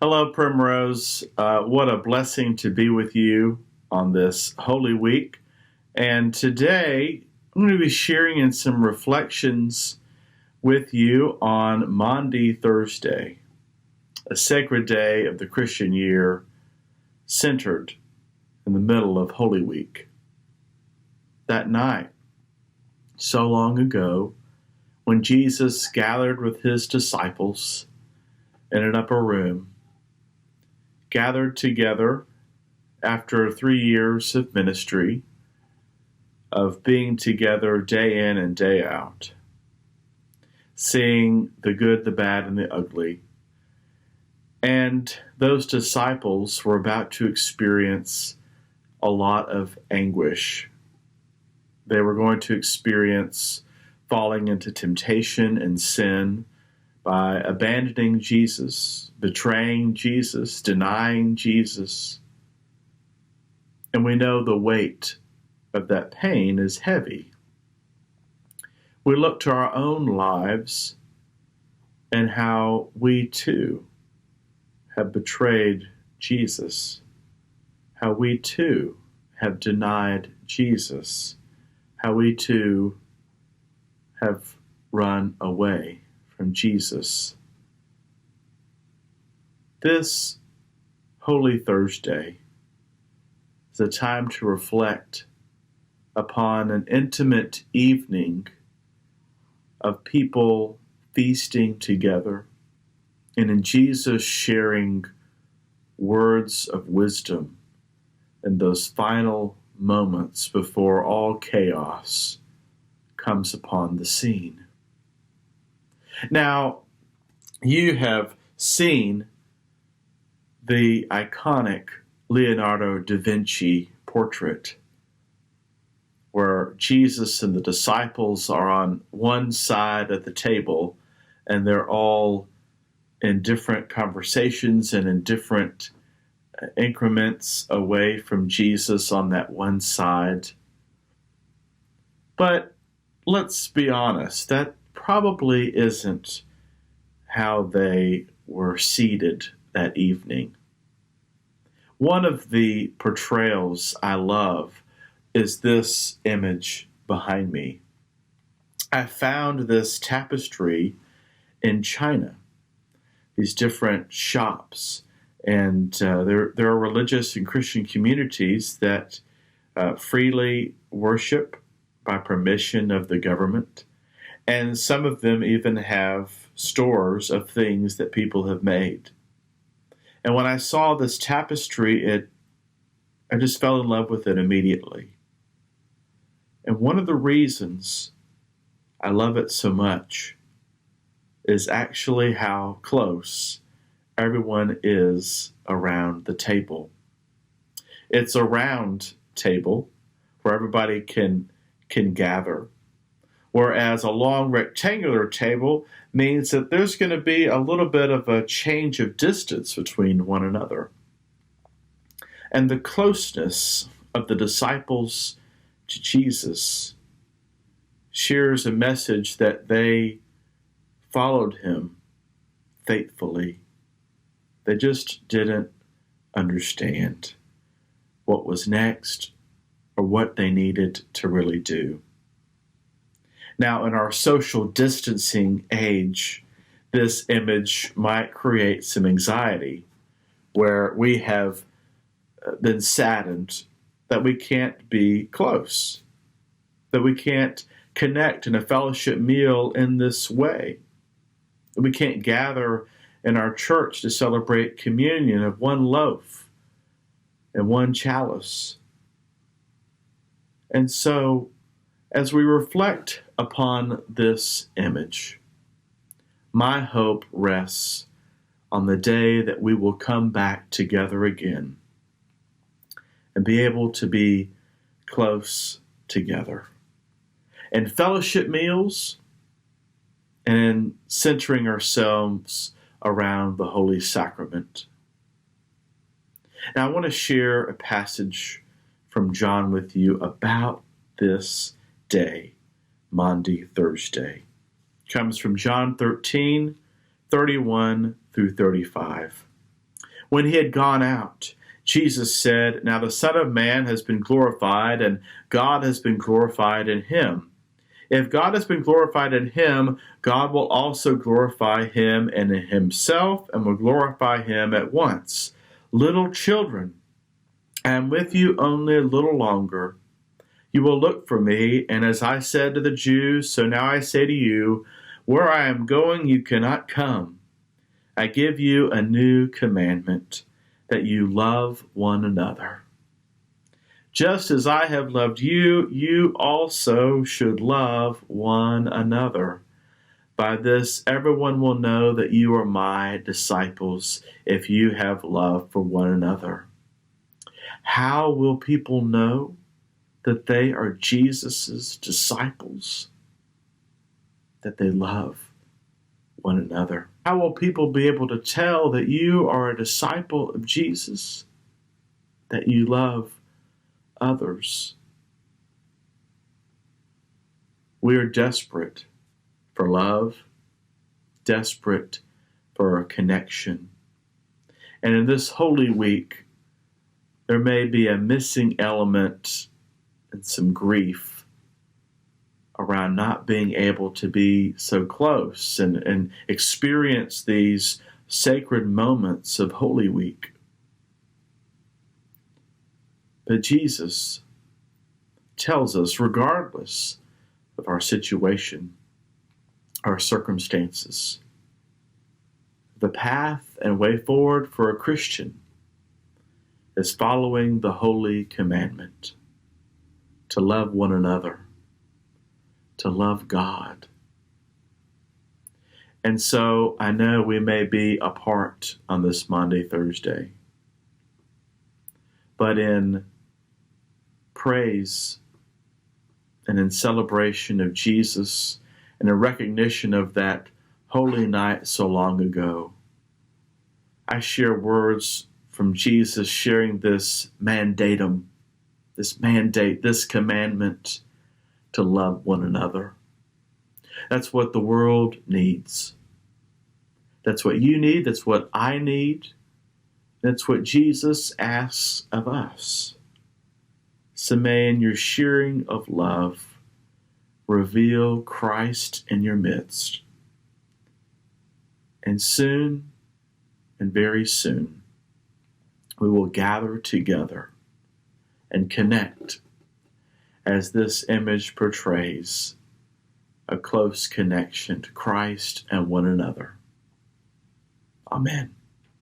Hello, Primrose. What a blessing to be with you on this Holy Week. And today, I'm going to be sharing in some reflections with you on Maundy Thursday, a sacred day of the Christian year centered in the middle of Holy Week. That night, so long ago, when Jesus gathered with his disciples in an upper room, gathered together after 3 years of ministry, of being together day in and day out, seeing the good, the bad, and the ugly. And those disciples were about to experience a lot of anguish. They were going to experience falling into temptation and sin by abandoning Jesus, betraying Jesus, denying Jesus. And we know the weight of that pain is heavy. We look to our own lives and how we too have betrayed Jesus, how we too have denied Jesus, how we too have run away from Jesus. This Holy Thursday is a time to reflect upon an intimate evening of people feasting together and in Jesus sharing words of wisdom in those final moments before all chaos comes upon the scene. Now, you have seen the iconic Leonardo da Vinci portrait where Jesus and the disciples are on one side of the table and they're all in different conversations and in different increments away from Jesus on that one side. But let's be honest, that probably isn't how they were seated that evening. One of the portrayals I love is this image behind me. I found this tapestry in China, these different shops, and there are religious and Christian communities that freely worship by permission of the government. And some of them even have stores of things that people have made. And when I saw this tapestry, I just fell in love with it immediately. And one of the reasons I love it so much is actually how close everyone is around the table. It's a round table where everybody can gather. Whereas a long rectangular table means that there's going to be a little bit of a change of distance between one another. And the closeness of the disciples to Jesus shares a message that they followed him faithfully. They just didn't understand what was next or what they needed to really do. Now, in our social distancing age, this image might create some anxiety where we have been saddened that we can't be close, that we can't connect in a fellowship meal in this way, that we can't gather in our church to celebrate communion of one loaf and one chalice. And so, as we reflect upon this image, my hope rests on the day that we will come back together again and be able to be close together. In fellowship meals and in centering ourselves around the Holy Sacrament. Now, I want to share a passage from John with you about this day, Maundy Thursday. It comes from John 13, 31 through 35. When he had gone out, Jesus said, "Now the Son of Man has been glorified, and God has been glorified in him. If God has been glorified in him, God will also glorify him in himself and will glorify him at once. Little children, I am with you only a little longer. You will look for me, and as I said to the Jews, so now I say to you, where I am going you cannot come. I give you a new commandment, that you love one another. Just as I have loved you, you also should love one another. By this, everyone will know that you are my disciples, if you have love for one another. How will people know that they are Jesus' disciples? That they love one another. How will people be able to tell that you are a disciple of Jesus? That you love others. We are desperate for love, desperate for a connection. And in this Holy Week, there may be a missing element and some grief around not being able to be so close and experience these sacred moments of Holy Week. But Jesus tells us, regardless of our situation, our circumstances, the path and way forward for a Christian is following the holy commandment to love one another, to love God. And so I know we may be apart on this Maundy, Thursday, but in praise and in celebration of Jesus and a recognition of that holy night so long ago, I share words from Jesus sharing this mandatum, this mandate, this commandment to love one another. That's what the world needs. That's what you need. That's what I need. That's what Jesus asks of us. So may in your sharing of love reveal Christ in your midst. And soon, and very soon, we will gather together and connect as this image portrays a close connection to Christ and one another. Amen.